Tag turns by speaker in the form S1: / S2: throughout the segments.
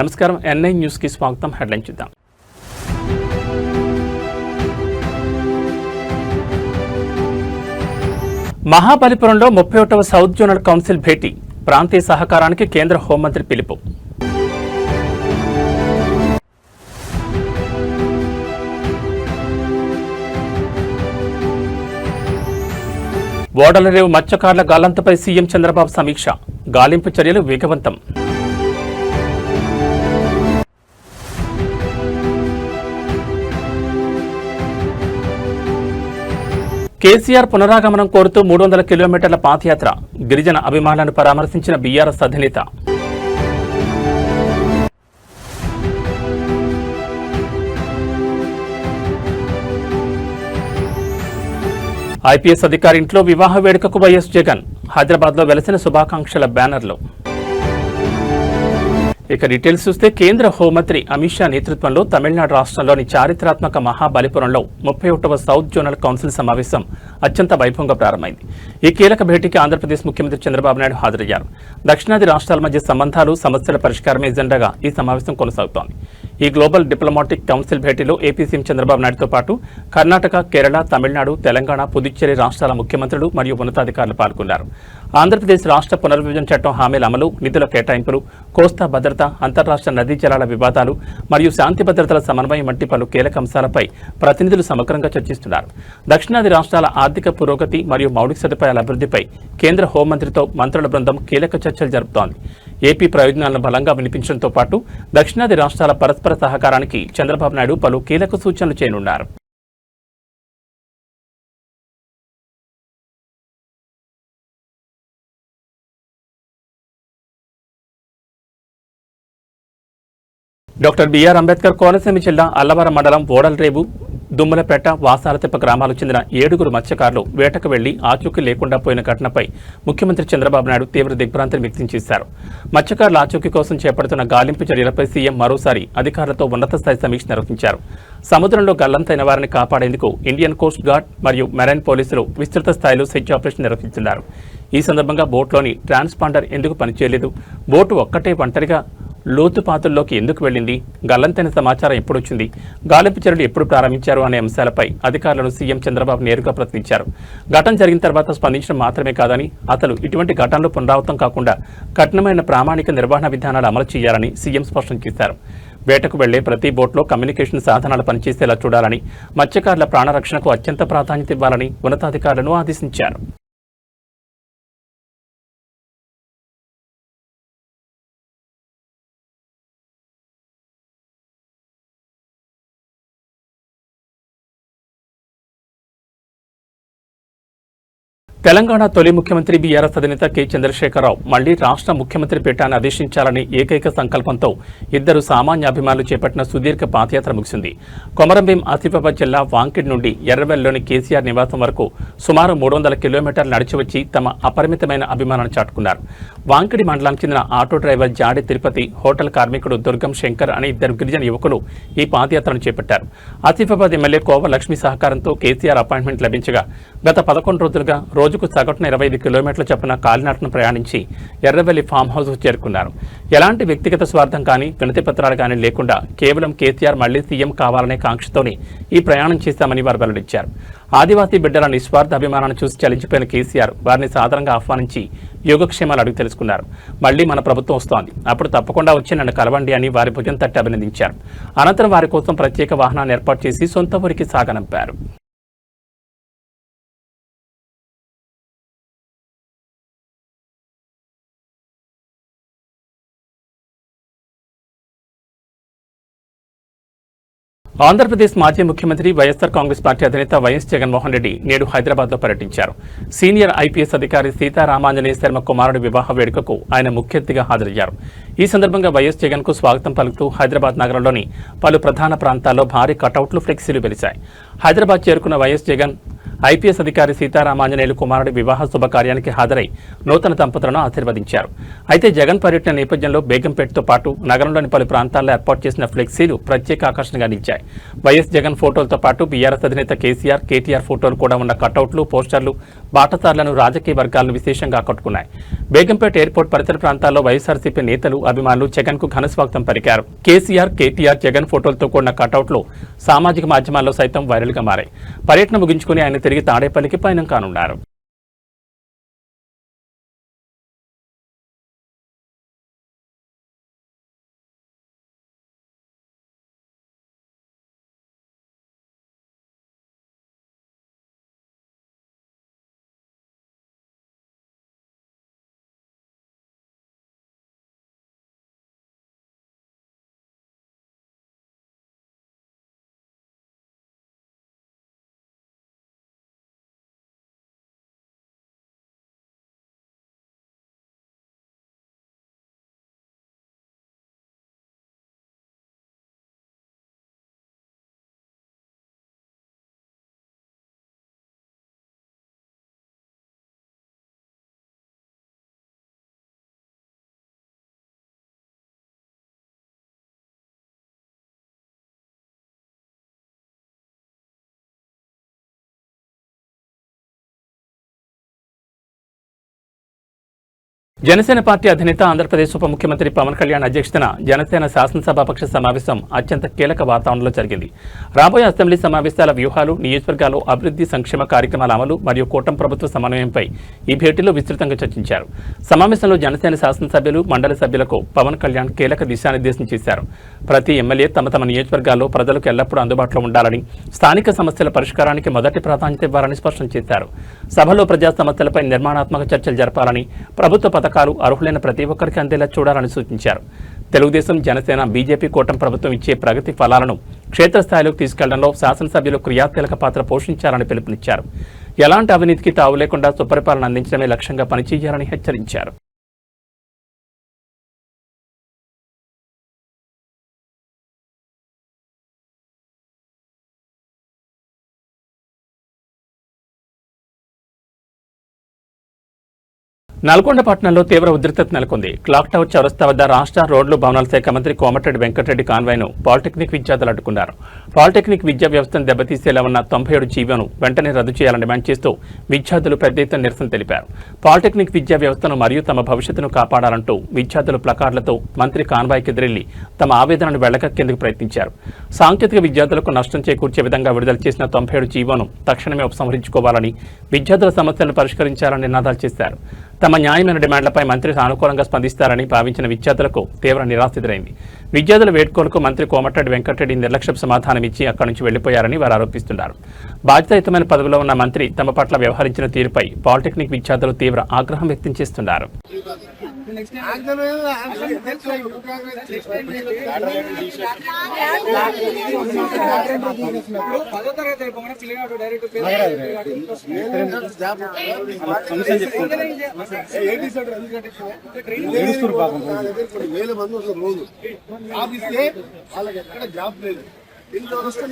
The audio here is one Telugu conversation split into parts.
S1: నమస్కారం ఎన్ఐ న్యూస్ కి స్వాగతం. హెడ్లైన్ చూద్దాం. మహాబలిపురంలో 31వ సౌత్ జోనల్ కౌన్సిల్ భేటీ, ప్రాంతీయ సహకారానికి కేంద్ర హోంమంత్రి పిలుపు. ఓడలరేవు మత్స్యకారుల గాలంతపై సీఎం చంద్రబాబు సమీక్ష, గాలింపు చర్యలు వేగవంతం. కేసీఆర్ పునరాగమనం కోరుతూ 300 కిలోమీటర్ల పాదయాత్ర, గిరిజన అభిమానులను పరామర్శించిన బీఆర్ఎస్ అధినేత. ఐపీఎస్ అధికారి ఇంట్లో వివాహ వేడుకకు వైఎస్ జగన్, హైదరాబాద్లో వెలసిన శుభాకాంక్షల బ్యానర్లు. ఇక డీటెయిల్స్ చూస్తే కేంద్ర హోంమంత్రి అమిత్ షా నేతృత్వంలో తమిళనాడు రాష్ట్రంలోని చారిత్రాత్మక మహాబలిపురంలో 31వ సౌత్ జోనల్ కౌన్సిల్ సమావేశం అత్యంత వైభవంగా ప్రారంభమైంది. ఈ కీలక భేటీకి ఆంధ్రప్రదేశ్ ముఖ్యమంత్రి చంద్రబాబు నాయుడు హాజరయ్యారు. దక్షిణాది రాష్ట్రాల మధ్య సంబంధాలు, సమస్యల పరిష్కారమే ఎజెండాగా ఈ సమావేశం కొనసాగుతోంది. ఈ గ్లోబల్ డిప్లొమాటిక్ కౌన్సిల్ భేటీలో ఏపీ సీఎం చంద్రబాబు నాయుడుతో పాటు కర్ణాటక, కేరళ, తమిళనాడు, తెలంగాణ, పుదుచ్చేరి రాష్ట్రాల ముఖ్యమంత్రులు మరియు ఉన్నతాధికారులు పాల్గొన్నారు. ఆంధ్రప్రదేశ్ రాష్ట్ర పునర్విభజన చట్టం హామీల అమలు, నిధుల కేటాయింపులు, కోస్తా భద్రత, అంతర్రాష్ట్ర నదీ జలాల వివాదాలు మరియు శాంతి భద్రతల సమన్వయం వంటి పలు కీలక అంశాలపై ప్రతినిధులు సమగ్రంగా చర్చిస్తున్నారు. దక్షిణాది రాష్ట్రాల ఆర్థిక పురోగతి మరియు మౌలిక సదుపాయాల అభివృద్ధిపై కేంద్ర హోంమంత్రితో మంత్రుల బృందం కీలక చర్చలు జరుపుతోంది. ఏపీ ప్రయోజనాలను బలంగా వినిపించడంతో పాటు దక్షిణాది రాష్ట్రాల పరస్పర సహకారానికి చంద్రబాబు నాయుడు పలు కీలక సూచనలు చేయనున్నారు. డాక్టర్ బిఆర్ అంబేద్కర్ కోనసీమ జిల్లా అల్లవరం మండలం ఓడలరేవు, దుమ్మలపేట, వాసాలతిప్ప గ్రామాలకు చెందిన 7గురు మత్స్యకారులు వేటకు వెళ్లి ఆచూకీ లేకుండా పోయిన ఘటనపై ముఖ్యమంత్రి చంద్రబాబు నాయుడు తీవ్ర దిగ్భ్రాంతిని వ్యక్తం చేశారు. మత్స్యకారుల ఆచూకీ కోసం చేపడుతున్న గాలింపు చర్యలపై సీఎం మరోసారి అధికారులతో ఉన్నత స్థాయి సమీక్ష నిర్వహించారు. సముద్రంలో గల్లంతైన వారిని కాపాడేందుకు ఇండియన్ కోస్ట్ గార్డ్ మరియు మెరైన్ పోలీసులు విస్తృత స్థాయిలో సెర్చ్ ఆపరేషన్ నిర్వహిస్తున్నారు. ఈ సందర్భంగా బోట్లోని ట్రాన్స్పాండర్ ఎందుకు పనిచేయలేదు, బోటు ఒక్కటే ఒంటరిగా లోతుపాతుల్లోకి ఎందుకు వెళ్లింది, గల్లంతైన సమాచారం ఎప్పుడొచ్చింది, గాలింపు చర్యలు ఎప్పుడు ప్రారంభించారు అనే అంశాలపై అధికారులను సీఎం చంద్రబాబు నేరుగా ప్రశ్నించారు. ఘటన జరిగిన తర్వాత స్పందించడం మాత్రమే కాదని, అతను ఇటువంటి ఘటనలు పునరావృతం కాకుండా కఠినమైన ప్రామాణిక నిర్వహణ విధానాలు అమలు చేయాలని సీఎం స్పష్టం చేశారు. వేటకు వెళ్లే ప్రతి బోట్లో కమ్యూనికేషన్ సాధనాలు పనిచేసేలా చూడాలని, మత్స్యకారుల ప్రాణరక్షణకు అత్యంత ప్రాధాన్యత ఇవ్వాలని ఉన్నతాధికారులను ఆదేశించారు. తెలంగాణ తొలి ముఖ్యమంత్రి బీఆర్ఎస్ అధినేత కె చంద్రశేఖరరావు మళ్లీ రాష్ట్ర ముఖ్యమంత్రి పీఠాన్ని అధిష్ఠించాలని ఏకైక సంకల్పంతో ఇద్దరు సామాన్యాభిమానులు చేపట్టిన సుదీర్ఘ పాదయాత్ర ముగిసింది. కొమరంభీం ఆసిఫాబాద్ జిల్లా వాంకిడ్ నుండి ఎర్రవెల్లిలోని కేసీఆర్ నివాసం వరకు సుమారు 300 కిలోమీటర్లు నడిచివచ్చి తమ అపరిమితమైన అభిమానాన్ని చాటుకున్నారు. వాంకిడి మండలానికి చెందిన ఆటో డ్రైవర్ జాడి తిరుపతి, హోటల్ కార్మికుడు దుర్గం శంకర్ అనే ఇద్దరు గిరిజన యువకులు ఈ పాదయాత్రను చేపట్టారు. ఆసిఫాబాద్ ఎమ్మెల్యే కోవ లక్ష్మి సహకారంతో కేసీఆర్ అపాయింట్మెంట్ లభించగా గత 11 రోజులుగా రోజుకు సగటున 25 కిలోమీటర్ల చొప్పున కాలినడకన ప్రయాణించి ఎర్రవెల్లి ఫామ్ హౌస్ చేరుకున్నారు. ఎలాంటి వ్యక్తిగత స్వార్థం కానీ, వినతి పత్రాలు కానీ లేకుండా కేవలం కేసీఆర్ మళ్లీ సీఎం కావాలనే కాంక్షతోనే ఈ ప్రయాణం చేశామని వారు వెల్లడించారు. ఆదివాసీ బిడ్డల నిస్వార్థ అభిమానాన్ని చూసి చలించిపోయిన కేసీఆర్ వారిని సాధారణంగా ఆహ్వానించి యోగక్షేమాలు అడిగి తెలుసుకున్నారు. మళ్లీ మన ప్రభుత్వం వస్తోంది, అప్పుడు తప్పకుండా వచ్చి నన్ను కలవండి అని వారి భుజం తట్టి అభినందించారు. అనంతరం వారి కోసం ప్రత్యేక వాహనాన్ని ఏర్పాటు చేసి సొంత ఊరికి సాగనంపారు. ఆంధ్రప్రదేశ్ మాజీ ముఖ్యమంత్రి వైఎస్ఆర్ కాంగ్రెస్ పార్టీ అధినేత వైఎస్ జగన్మోహన్ రెడ్డి నేడు హైదరాబాద్లో పర్యటించారు. సీనియర్ ఐపీఎస్ అధికారి సీతారామాంజనేయ శర్మ కుమారుడి వివాహ వేడుకకు ఆయన ముఖ్య అతిథిగా హాజరయ్యారు. ఈ సందర్భంగా వైఎస్ జగన్ కు స్వాగతం పలుకుతూ హైదరాబాద్ నగరంలోని పలు ప్రధాన ప్రాంతాల్లో భారీ కటౌట్లు, ఫ్లెక్సీలు వెలిశాయి. హైదరాబాద్ చేరుకున్న వైఎస్ జగన్ ఐపీఎస్ అధికారి సీతారామాంజనేయులు కుమారుడి వివాహ శుభకార్యానికి హాజరై నూతన దంపతులను ఆశీర్వదించారు. అయితే జగన్ పర్యటన నేపథ్యంలో బేగంపేటతో పాటు నగరంలోని పలు ప్రాంతాల్లో ఏర్పాటు చేసిన ఫ్లెక్సీలు ప్రత్యేక ఆకర్షణగా నిలిచాయి. వైఎస్ జగన్ ఫోటోలతో పాటు బీఆర్ఎస్ అధినేత కేసీఆర్, కేటీఆర్ ఫోటోలు కూడా ఉన్న కటౌట్లు, పోస్టర్లు బాటసార్లను రాజకీయ వర్గాలను విశేషంగా ఆకట్టుకున్నాయి. బేగంపేట ఎయిర్పోర్ట్ పరిసర ప్రాంతాల్లో వైఎస్ఆర్సీపీ నేతలు, అభిమానులు జగన్ కు ఘనస్వాగతం పలికారు. కేసీఆర్, కేటీఆర్, జగన్ ఫోటోలతో కూడిన కటౌట్లు సామాజిక మాధ్యమాల్లో సైతం వైరల్ గా మారాయి. పర్యటన ముగించుకుని ఆయన తిరిగి తాడేపల్లికి పయనం కానున్నారు. జనసేన పార్టీ అధినేత ఆంధ్రప్రదేశ్ ఉప ముఖ్యమంత్రి పవన్ కళ్యాణ్ అధ్యక్షతన జనసేన శాసనసభాపక్ష సమావేశం అత్యంత కీలక వాతావరణంలో జరిగింది. రాబోయే అసెంబ్లీ సమావేశాల వ్యూహాలు, నియోజకవర్గాల్లో అభివృద్ధి సంక్షేమ కార్యక్రమాల అమలు మరియు కూటమి ప్రభుత్వ సమన్వయంపై ఈ భేటీలో విస్తృతంగా చర్చించారు. సమావేశంలో జనసేన శాసనసభ్యులు, మండలి సభ్యులకు పవన్ కళ్యాణ్ కీలక దిశానిర్దేశం చేశారు. ప్రతి ఎమ్మెల్యే తమ తమ నియోజకవర్గాల్లో ప్రజలకు ఎల్లప్పుడూ అందుబాటులో ఉండాలని, స్థానిక సమస్యల పరిష్కారానికి మొదటి ప్రాధాన్యత ఇవ్వాలని స్పష్టం చేశారు. సభలో ప్రజా సమస్యలపై నిర్మాణాత్మక చర్చలు జరపాలని, ప్రభుత్వ పథకాలు అర్హులైన ప్రతి ఒక్కరికి అందేలా చూడాలని సూచించారు. తెలుగుదేశం, జనసేన, బీజేపీ కూటమి ప్రభుత్వం ఇచ్చే ప్రగతి ఫలాలను క్షేత్రస్థాయిలోకి తీసుకెళ్లడంలో శాసనసభ్యులు క్రియాశీలక పాత్ర పోషించాలని పిలుపునిచ్చారు. ఎలాంటి అవినీతికి తావు లేకుండా సుపరిపాలన అందించడమే లక్ష్యంగా పనిచేయాలని హెచ్చరించారు. నల్గొండ పట్టణంలో తీవ్ర ఉద్రిక్తత నెలకొంది. క్లాక్ టవర్ చౌరస్తా వద్ద రాష్ట్ర రోడ్లు, భవనాల శాఖ మంత్రి కోమటిరెడ్డి వెంకటరెడ్డి కాన్వాయ్ను పాలిటెక్నిక్ విద్యార్థులు అడ్డుకున్నారు. పాలిటెక్నిక్ విద్యా వ్యవస్థను దెబ్బతీసేలా ఉన్న 97 జీవోను వెంటనే రద్దు చేయాలని డిమాండ్ చేస్తూ విద్యార్థులు పెద్ద ఎత్తున నిరసన తెలిపారు. పాలిటెక్నిక్ విద్యా వ్యవస్థను మరియు తమ భవిష్యత్తును కాపాడాలంటూ విద్యార్థులు ప్లకార్డులతో మంత్రి కాన్వాయ్కి ఎదురెళ్లి తమ ఆవేదనను వెళ్లకెక్కేందుకు ప్రయత్నించారు. సాంకేతిక విద్యార్థులకు నష్టం చేకూర్చే విధంగా విడుదల చేసిన 97 జీవోను తక్షణమే ఉపసంహరించుకోవాలని, విద్యార్థుల సమస్యలను పరిష్కరించాలని నినాదాలు చేశారు. తమ న్యాయమైన డిమాండ్లపై మంత్రి సానుకూలంగా స్పందిస్తారని భావించిన విద్యార్థులకు తీవ్ర నిరాశ ఎదురైంది. విద్యార్థుల వేడుకోలకు మంత్రి కోమటిరెడ్డి వెంకటరెడ్డి నిర్లక్ష్య సమాధానమిచ్చి అక్కడి నుంచి వెళ్లిపోయారని వారు ఆరోపిస్తున్నారు. బాధ్యతాయుతమైన పదవిలో ఉన్న మంత్రి తమ పట్ల వ్యవహరించిన తీరుపై పాలిటెక్నిక్ విద్యార్థులు తీవ్ర ఆగ్రహం వ్యక్తం చేస్తున్నారు.
S2: వేల మంది వస్తారు రోజు ఆఫీస్కే, వాళ్ళకి ఎక్కడ జాబ్ లేదు. ఇంట్లో వస్తే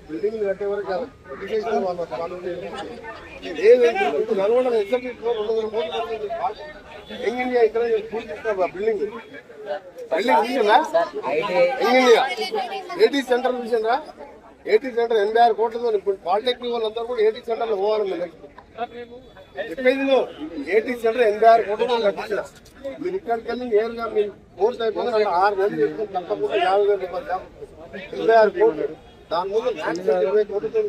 S2: బిల్డింగ్ కట్టే వరకు నల్గొండ ఎగ్జాక్ట్ 200 కోట్లు యంగ్ ఇండియా ఇక్కడ బిల్డింగ్ చూసిందా? యంగ్ ఇండియా ఏటీ సెంటర్ చూసిందా? ఏటీ సెంటర్ 86 కోట్లతో ఇప్పుడు పాలిటెక్నిక్ వాళ్ళందరూ కూడా ఏటీ సెంటర్లో పోవాలి. చెప్పేది ఏటీ సెంటర్ 86 కోట్లతో కట్టించిన మీరు ఇక్కడికి వెళ్ళి నేరుగా మీరు కోర్స్ అయిపోయింది. 6 నెలలు చెప్తుంది తప్పకుండా 50,000 రూపాయలు జాబ్ 86 కోట్లు. దాని ముందు 20 కోట్లతో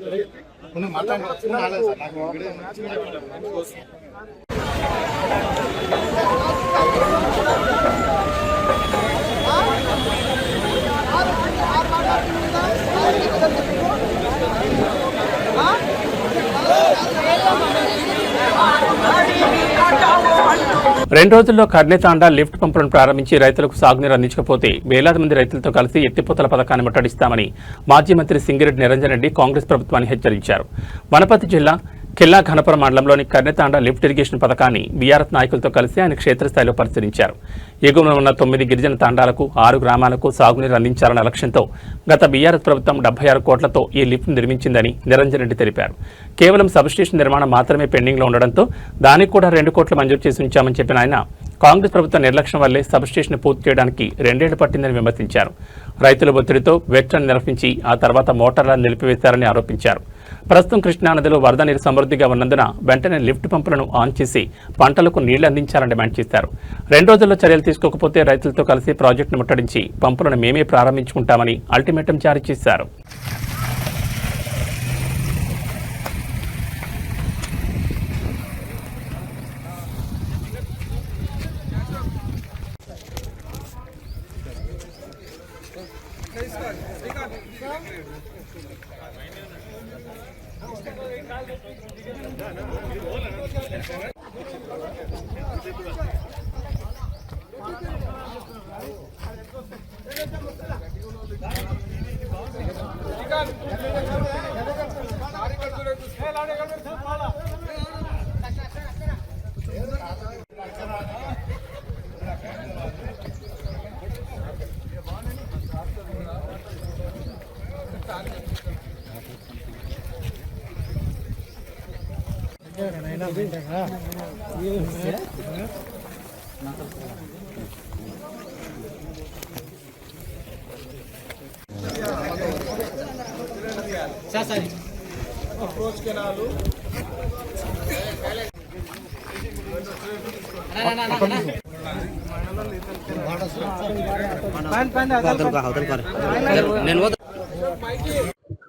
S1: రెండు రోజుల్లో కర్ణితాండ లిఫ్ట్ పంపులను ప్రారంభించి రైతులకు సాగునీరు అందించకపోతే వేలాది మంది రైతులతో కలిసి ఎత్తిపోతల పథకాన్ని ముట్టడిస్తామని మాజీ మంత్రి సింగిరెడ్డి నిరంజన్ రెడ్డి కాంగ్రెస్ ప్రభుత్వాన్ని హెచ్చరించారు. వనపర్తి జిల్లా కిల్లా ఘనపురం మండలంలోని కర్నెతాండ లిఫ్ట్ ఇరిగేషన్ పథకాన్ని బీఆర్ఎస్ నాయకులతో కలిసి ఆయన క్షేత్రస్థాయిలో పరిశీలించారు. ఎగువన ఉన్న 9 గిరిజన తాండాలకు 6 గ్రామాలకు సాగునీరు అందించాలన్న లక్ష్యంతో గత బీఆర్ఎస్ ప్రభుత్వం 76 కోట్లతో ఈ లిఫ్ట్ నిర్మించిందని నిరంజన్ రెడ్డి తెలిపారు. కేవలం సబ్స్టేషన్ నిర్మాణం మాత్రమే పెండింగ్లో ఉండడంతో దానికి కూడా 2 కోట్లు మంజూరు చేసి ఉంచామని చెప్పిన ఆయన కాంగ్రెస్ ప్రభుత్వ నిర్లక్ష్యం వల్లే సబ్స్టేషన్ పూర్తి చేయడానికి 2 ఏళ్లు పట్టిందని విమర్శించారు. రైతుల ఒత్తిడితో వెట్లను నిర్వహించి ఆ తర్వాత మోటార్లను నిలిపివేశారని ఆరోపించారు. ప్రస్తుతం కృష్ణానదిలో వరద నీరు సమృద్ధిగా ఉన్నందున వెంటనే లిఫ్ట్ పంపులను ఆన్ చేసి పంటలకు నీళ్లు అందించాలని డిమాండ్ చేశారు. 2 రోజుల్లో చర్యలు తీసుకోకపోతే రైతులతో కలిసి ప్రాజెక్టును ముట్టడించి పంపులను మేమే ప్రారంభించుకుంటామని అల్టిమేటం జారీ చేశారు.
S2: అప్రోచ్ కెనాలు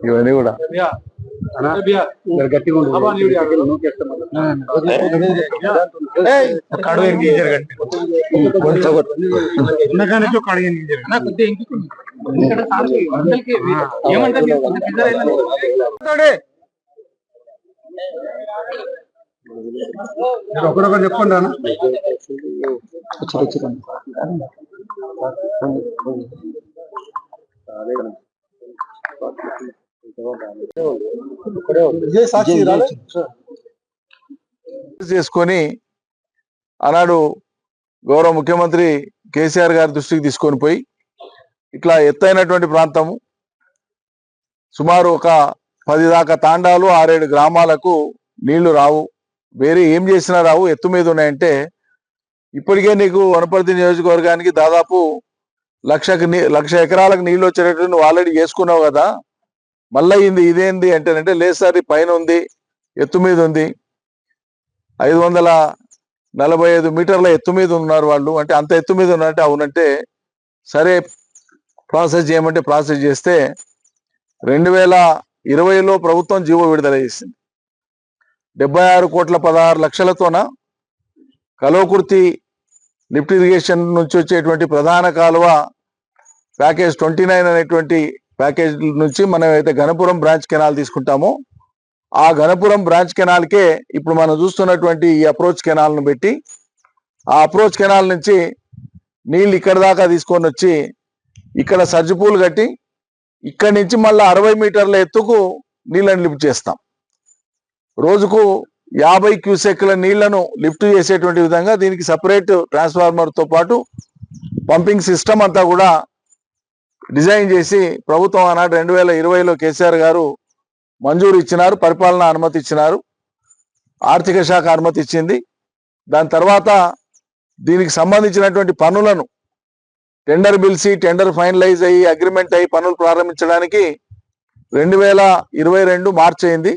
S2: ఇవన్నీ కూడా ఒకరొకరు చెప్పండి అన్న. చేసుకొని ఆనాడు గౌరవ ముఖ్యమంత్రి కేసీఆర్ గారి దృష్టికి తీసుకొని పోయి ఇట్లా ఎత్తైనటువంటి ప్రాంతము సుమారు ఒక 10 దాకా తాండాలు 6-7 గ్రామాలకు నీళ్లు రావు, వేరే ఏం చేసినా రావు, ఎత్తు మీద ఉన్నాయంటే ఇప్పటికే నీకు వనపర్తి నియోజకవర్గానికి దాదాపు 1,00,000 ఎకరాలకు నీళ్లు వచ్చేటట్టు నువ్వు ఆల్రెడీ చేసుకున్నావు కదా, మళ్ళీ ఇదేంది అంటేనంటే లేదు సార్ పైన ఉంది, ఎత్తు మీద ఉంది, 545 మీటర్ల ఎత్తు మీద ఉన్నారు వాళ్ళు అంటే అంత ఎత్తు మీద ఉన్నట్టే. అవునంటే సరే ప్రాసెస్ చేయమంటే ప్రాసెస్ చేస్తే 2020లో ప్రభుత్వం జీవో విడుదల చేసింది. 76,16,00,000తోన కల్వకుర్తి లిఫ్ట్ ఇరిగేషన్ నుంచి వచ్చేటువంటి ప్రధాన కాలువ ప్యాకేజ్ 29 అనేటువంటి ప్యాకేజ్ నుంచి మనం అయితే గణపురం బ్రాంచ్ కెనాల్ తీసుకుంటామో ఆ గణపురం బ్రాంచ్ కెనాల్కే ఇప్పుడు మనం చూస్తున్నటువంటి ఈ అప్రోచ్ కెనాల్ను పెట్టి ఆ అప్రోచ్ కెనాల్ నుంచి నీళ్ళు ఇక్కడ దాకా తీసుకొని వచ్చి ఇక్కడ సర్జిపూలు కట్టి ఇక్కడి నుంచి మళ్ళీ 60 మీటర్ల ఎత్తుకు నీళ్ళని లిఫ్ట్ చేస్తాం. రోజుకు 50 క్యూసెక్ల నీళ్లను లిఫ్ట్ చేసేటువంటి విధంగా దీనికి సపరేట్ ట్రాన్స్ఫార్మర్తో పాటు పంపింగ్ సిస్టమ్ అంతా కూడా డిజైన్ చేసి ప్రభుత్వం ఆనాడు 2020లో కేసీఆర్ గారు మంజూరు ఇచ్చినారు, పరిపాలన అనుమతి ఇచ్చినారు, ఆర్థిక శాఖ అనుమతి ఇచ్చింది. దాని తర్వాత దీనికి సంబంధించినటువంటి పనులను టెండర్ పిలిచి టెండర్ ఫైనలైజ్ అయ్యి అగ్రిమెంట్ అయ్యి పనులు ప్రారంభించడానికి 2022 మార్చి అయింది.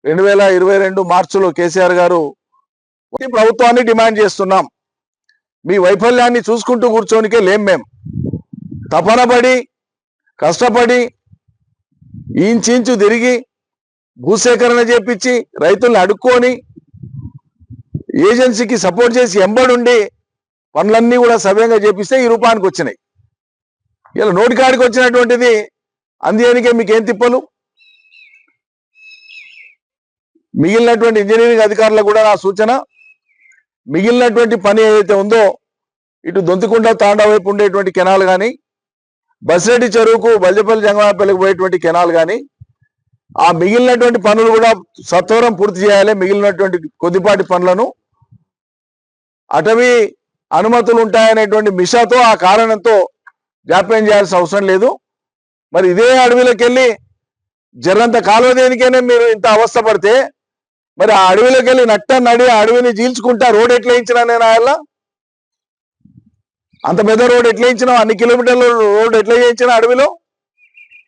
S2: 2022 మార్చిలో కేసీఆర్ గారు ప్రభుత్వాన్ని డిమాండ్ చేస్తున్నాం, మీ వైఫల్యాన్ని చూసుకుంటూ కూర్చోనికే లేం, మేము తపనపడి కష్టపడి ఇంచు తిరిగి భూసేకరణ చేపించి రైతుల్ని అడుక్కొని ఏజెన్సీకి సపోర్ట్ చేసి ఎంబడుండి పనులన్నీ కూడా సవ్యంగా చేపిస్తే ఈ రూపానికి వచ్చినాయి. ఇలా నోటికాడికి వచ్చినటువంటిది అందేనికే మీకేం తిప్పలు. మిగిలినటువంటి ఇంజనీరింగ్ అధికారులకు కూడా నా సూచన, మిగిలినటువంటి పని ఏదైతే ఉందో ఇటు దొంతికుంట తాండా వైపు ఉండేటువంటి కెనాల్ కానీ బసిరెడ్డి చెరువుకు బల్జపల్లి జంగమాపల్లికి పోయేటువంటి కెనాల్ కానీ
S3: ఆ మిగిలినటువంటి పనులు కూడా సత్వరం పూర్తి చేయాలి. మిగిలినటువంటి కొద్దిపాటి పనులను అటవీ అనుమతులు ఉంటాయనేటువంటి మిషాతో ఆ కారణంతో జాప్యం చేయాల్సిన అవసరం లేదు. మరి ఇదే అడవిలోకి వెళ్ళి జరంత కాలువ దేనికైనా మీరు ఇంత అవస్థ పడితే మరి ఆ అడవిలోకి వెళ్ళి నడి అడవిని చీల్చుకుంటా రోడ్ ఎట్లా ఇచ్చినా నేను ఆయన అంత పెద్ద రోడ్ ఎట్లా ఇచ్చినా, అన్ని కిలోమీటర్ల రోడ్ ఎట్లా చేయించినా అడవిలో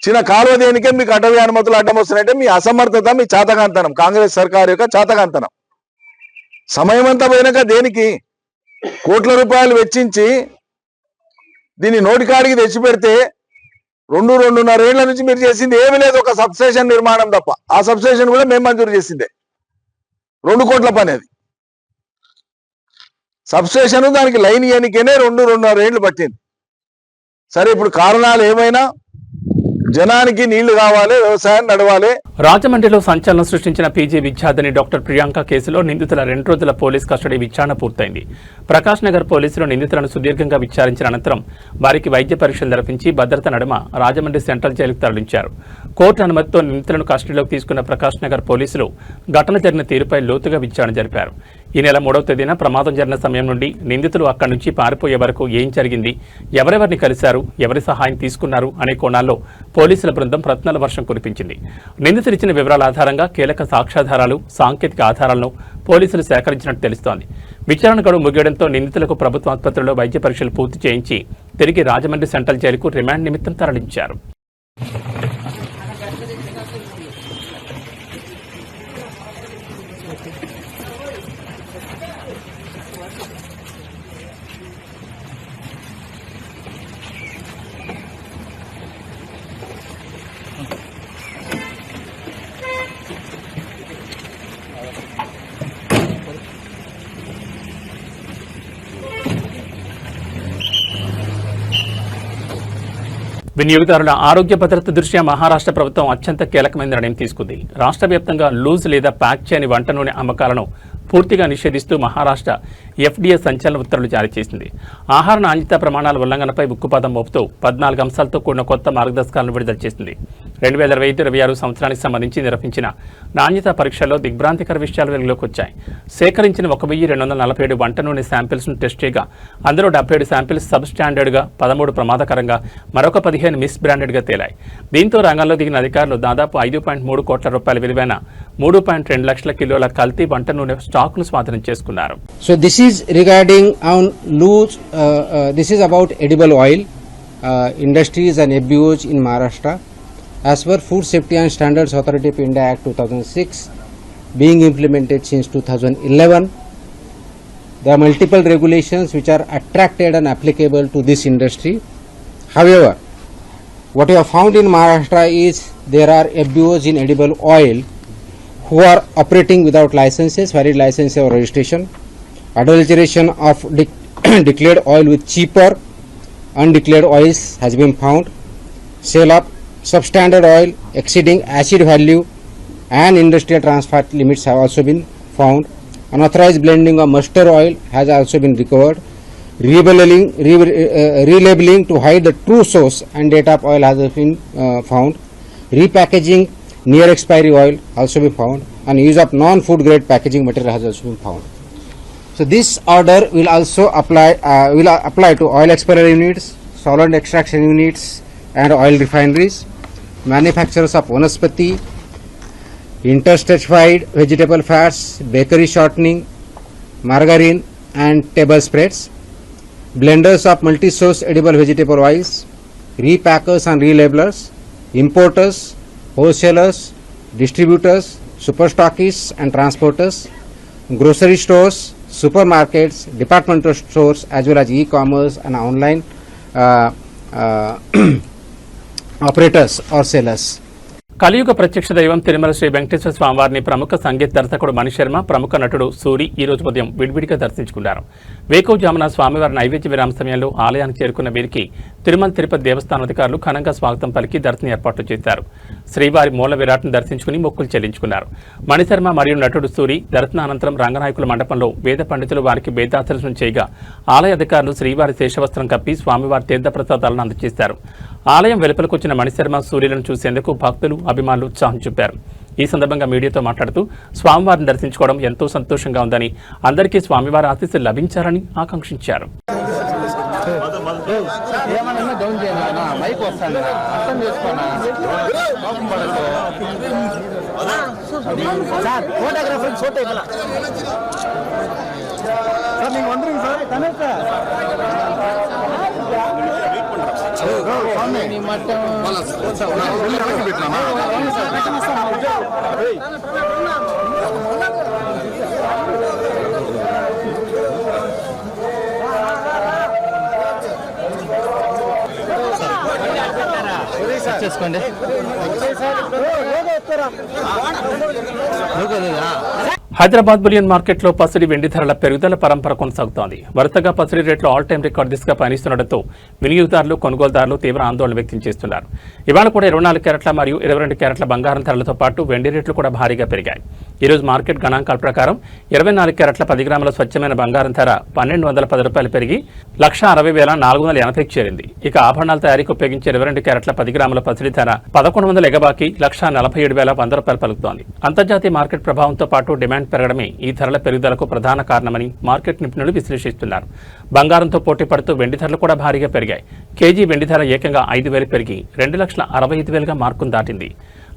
S3: చిన్న కాలువ దేనికే మీకు అటవీ అనుమతులు అడ్డం వస్తున్నాయంటే మీ అసమర్థత, మీ చాతకాంతనం, కాంగ్రెస్ సర్కారు యొక్క చాతకాంతనం. సమయం అంతా పోయినాక దేనికి కోట్ల రూపాయలు వెచ్చించి దీన్ని నోటికాడికి తెచ్చిపెడితే 2-2.5 ఏళ్ల నుంచి మీరు చేసింది ఏమీ లేదు, ఒక సబ్స్టేషన్ నిర్మాణం తప్ప. ఆ సబ్స్టేషన్ కూడా మేము మంజూరు చేసిందే, 2 కోట్ల పని అది. సబ్స్టేషన్ దానికి లైన్ ఇయనికేనే 2-2.5 ఏళ్ళు పట్టింది. సరే, ఇప్పుడు కారణాలు ఏమైనా జనానికి నీళ్లు కావాలి, వ్యవసాయం నడవాలి.
S1: రాజమండ్రిలో సంచలనం సృష్టించిన పీజీ విద్యార్థిని డాక్టర్ ప్రియాంక కేసులో నిందితుల 2 రోజుల పోలీస్ కస్టడీ విచారణ పూర్తయింది. ప్రకాష్ నగర్ పోలీసులు నిందితులను సుదీర్ఘంగా విచారించిన అనంతరం వారికి వైద్య పరీక్షలు నిర్వహించి భద్రత నడుమ రాజమండ్రి సెంట్రల్ జైలుకు తరలించారు. కోర్టు అనుమతితో నిందితులను కస్టడీలోకి తీసుకున్న ప్రకాష్ నగర్ పోలీసులు ఘటన జరిగిన తీరుపై లోతుగా విచారణ జరిపారు. ఈ నెల 3వ తేదీన ప్రమాదం జరిగిన సమయం నుండి నిందితులు అక్కడి నుంచి పారిపోయే వరకు ఏం జరిగింది, ఎవరెవరిని కలిశారు, ఎవరి సహాయం తీసుకున్నారు అనే కోణాల్లో పోలీసుల బృందం ప్రశ్నల వర్షం కురిపించింది. నిందితులు ఇచ్చిన వివరాల ఆధారంగా కీలక సాక్ష్యాధారాలు, సాంకేతిక ఆధారాలను పోలీసులు సేకరించినట్టు తెలుస్తోంది. విచారణ గడువు ముగియడంతో నిందితులకు ప్రభుత్వ ఆసుపత్రిలో వైద్య పరీక్షలు పూర్తి చేయించి తిరిగి రాజమండ్రి సెంట్రల్ జైలుకు రిమాండ్ నిమిత్తం తరలించారు. వినియోగదారుల ఆరోగ్య భద్రత దృష్ట్యా మహారాష్ట్ర ప్రభుత్వం అత్యంత కీలకమైన నిర్ణయం తీసుకుంది. రాష్ట్ర వ్యాప్తంగా లూజ్ లేదా ప్యాక్ చేయని వంట నూనె అమ్మకాలను పూర్తిగా నిషేధిస్తూ మహారాష్ట్ర FDA సంచలన ఉత్తర్వులు జారీ చేసింది. ఆహార నాణ్యతా ప్రమాణాల ఉల్లంఘనపై ఉక్కుపాదం మోపుతూ 14 అంశాలతో కూడిన కొత్త మార్గదర్శకాలను విడుదల చేసింది. 2025-26 సంవత్సరానికి సంబంధించి నిర్వహించిన నాణ్యతా పరీక్షల్లో దిగ్భ్రాంతికర విషయాలు వెలుగులోకి వచ్చాయి. సేకరించిన 1247 వంట నూనె శాంపిల్స్ను టెస్ట్ చేయగా అందులో 77 శాంపిల్స్ సబ్ స్టాండర్డ్గా, 13 ప్రమాదకరంగా, మరొక 15 మిస్ బ్రాండెడ్గా తేలాయి. దీంతో రంగంలో దిగిన అధికారులు దాదాపు 5.3 కోట్ల రూపాయల విలువైన 3.2 లక్షల కిలోల కల్తీ వంట నూనె స్టాక్ను స్వాధీనం చేసుకున్నారు.
S4: So this is regarding on loose. This is about edible oil industries and FBOs in Maharashtra. As per Food Safety and Standards Authority of India Act 2006, being implemented since 2011, there are multiple regulations which are attracted and applicable to this industry. However, what we have found in Maharashtra is there are FBOs in edible oil who are operating without licenses, valid license or registration. Adulteration of declared oil with cheaper undeclared oils has been found. Sale of substandard oil exceeding acid value and industrial trans fat limits have also been found. Unauthorized blending of mustard oil has also been recovered. Relabeling to hide the true source and date of oil has been found. Repackaging near expiry oil also been found, and use of non-food grade packaging material has also been found. So this order will also apply to oil expeller units, solvent extraction units, and oil refineries, manufacturers of vanaspati, intersterified vegetable fats, bakery shortening, margarine, and table spreads, blenders of multi-source edible vegetable oils, repackers and relabelers, importers, wholesalers, distributors, super stockists and transporters, grocery stores, supermarkets, departmental stores, as well as e-commerce and online operators or sellers.
S1: కలియుగ ప్రత్యక్ష దైవం తిరుమల శ్రీ వెంకటేశ్వర స్వామివారిని ప్రముఖ సంగీత దర్శకుడు మణిశర్మ, ప్రముఖ నటుడు సూరి ఈ రోజు ఉదయం విడివిడిగా దర్శించుకున్నారు. వేకువజామున స్వామివారి నైవేద్య విరామ సమయంలో ఆలయానికి చేరుకున్న వీరికి తిరుమల తిరుపతి దేవస్థానం అధికారులు ఘనంగా స్వాగతం పలికి దర్శన ఏర్పాట్లు చేశారు. శ్రీవారి మూల విరాట్ను దర్శించుకుని మొక్కులు చెల్లించుకున్నారు. మణిశర్మ మరియు నటుడు సూరి దర్శనానంతరం రంగనాయకుల మండపంలో వేద పండితులు వారికి వేదాచరణ చేయగా ఆలయ అధికారులు శ్రీవారి శేషవస్త్రం కప్పి స్వామివారి తీర్థప్రసాదాలను అందజేశారు. ఆలయం వెలుపలకొచ్చిన మణిశర్మ సూర్యులను చూసేందుకు భక్తులు అభిమానులు ఉత్సాహం చూపారు. ఈ సందర్భంగా మీడియాతో మాట్లాడుతూ స్వామివారిని దర్శించుకోవడం ఎంతో సంతోషంగా ఉందని, అందరికీ స్వామివారి ఆశీస్సులు లభించాలని ఆకాంక్షించారు.
S5: చేసుకోండి.
S1: హైదరాబాద్ బులియన్ మార్కెట్లో పసిడి వెండి ధరల పెరుగుదల పరంపర కొనసాగుతోంది. వరుసగా పసిడి రేట్లు ఆల్ టైం రికార్డు దిశగా పయనిస్తుండటంతో వినియోగదారులు, కొనుగోలుదారులు తీవ్ర ఆందోళన వ్యక్తం చేస్తున్నారు. ఇవాళ కూడా 24 క్యారెట్ల మరియు 22 క్యారెట్ల బంగారం ధరలతో పాటు వెండి రేట్లు కూడా భారీగా పెరిగాయి. ఈ రోజు మార్కెట్ గణాంకాల ప్రకారం 24 క్యారెట్ల 10 గ్రాముల స్వచ్ఛమైన బంగారం ధర 1210 రూపాయలు పెరిగి 1,60,480కి చేరింది. ఇక ఆభరణాల తయారీకి ఉపయోగించే 22 క్యారెట్ల 10 గ్రాముల పసిడి ధర 1100 ఎగబాకి 1,47,100 రూపాయలు పలుకుతోంది. అంతర్జాతీయ మార్కెట్ ప్రభావంతో పాటు డిమాండ్ పెరగడమే ఈ ధరల పెరుగుదలకు ప్రధాన కారణమని మార్కెట్ నిపుణులు విశ్లేషిస్తున్నారు. బంగారంతో పోటీ పడుతూ వెండి ధరలు కూడా భారీగా పెరిగాయి. కేజీ వెండి ధర ఏకంగా 5,000 పెరిగి 2,65,000గా మార్కును దాటింది.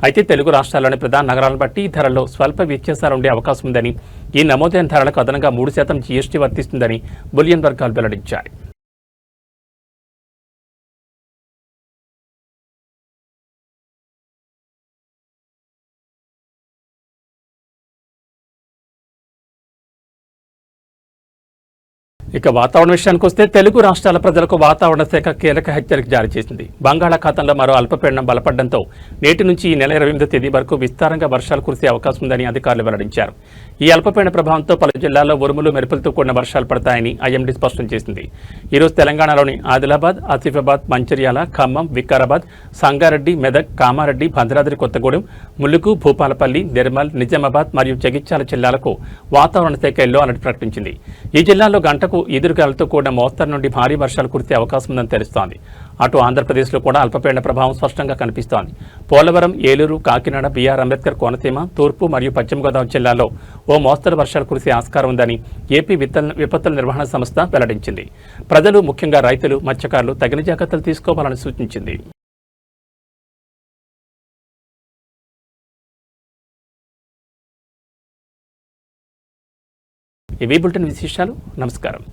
S1: అయితే తెలుగు రాష్ట్రాల్లోని ప్రధాన నగరాలను బట్టి ఈ ధరల్లో స్వల్ప వ్యత్యాసాలు ఉండే అవకాశం ఉందని, ఈ నమోదైన ధరలకు అదనంగా 3% జీఎస్టీ వర్తిస్తుందని బులియన్ వర్గాలు వెల్లడించాయి. ఇక వాతావరణ విషయానికి వస్తే తెలుగు రాష్ట్రాల ప్రజలకు వాతావరణ శాఖ కీలక హెచ్చరిక జారీ చేసింది. బంగాళాఖాతంలో మరో అల్పపీడనం బలపడడంతో నేటి నుంచి ఈ నెల 28వ తేదీ వరకు విస్తారంగా వర్షాలు కురిసే అవకాశం ఉందని అధికారులు వెల్లడించారు. ఈ అల్పపీడన ప్రభావంతో పలు జిల్లాల్లో ఉరుములు, మెరుపులతో కూడిన వర్షాలు పడతాయని ఐఎండీ స్పష్టం చేసింది. ఈ రోజు తెలంగాణలోని ఆదిలాబాద్, ఆసిఫాబాద్, మంచిర్యాల, ఖమ్మం, వికారాబాద్, సంగారెడ్డి, మెదక్, కామారెడ్డి, భద్రాద్రి కొత్తగూడెం, ములుగు, భూపాలపల్లి, నిర్మల్, నిజామాబాద్ మరియు జగిత్యాల జిల్లాలకు వాతావరణ శాఖ ఎల్లో అలర్ట్ ప్రకటించింది. ఈ జిల్లాల్లో గంటకు ఈదురుగాలతో కూడిన మోస్తరు నుండి భారీ వర్షాలు కురిసే అవకాశం ఉందని తెలుస్తోంది. అటు ఆంధ్రప్రదేశ్లో కూడా అల్పపీడన ప్రభావం స్పష్టంగా కనిపిస్తోంది. పోలవరం, ఏలూరు, కాకినాడ, బీఆర్ అంబేద్కర్ కోనసీమ, తూర్పు మరియు పశ్చిమ గోదావరి జిల్లాల్లో ఓ మోస్తరు వర్షాలు కురిసే ఆస్కారం ఉందని ఏపీ విపత్తుల నిర్వహణ సంస్థ వెల్లడించింది. ప్రజలు, ముఖ్యంగా రైతులు, మత్స్యకారులు తగిన జాగ్రత్తలు తీసుకోవాలని సూచించింది. ఇవి బులెటిన్ విశేషాలు. నమస్కారం.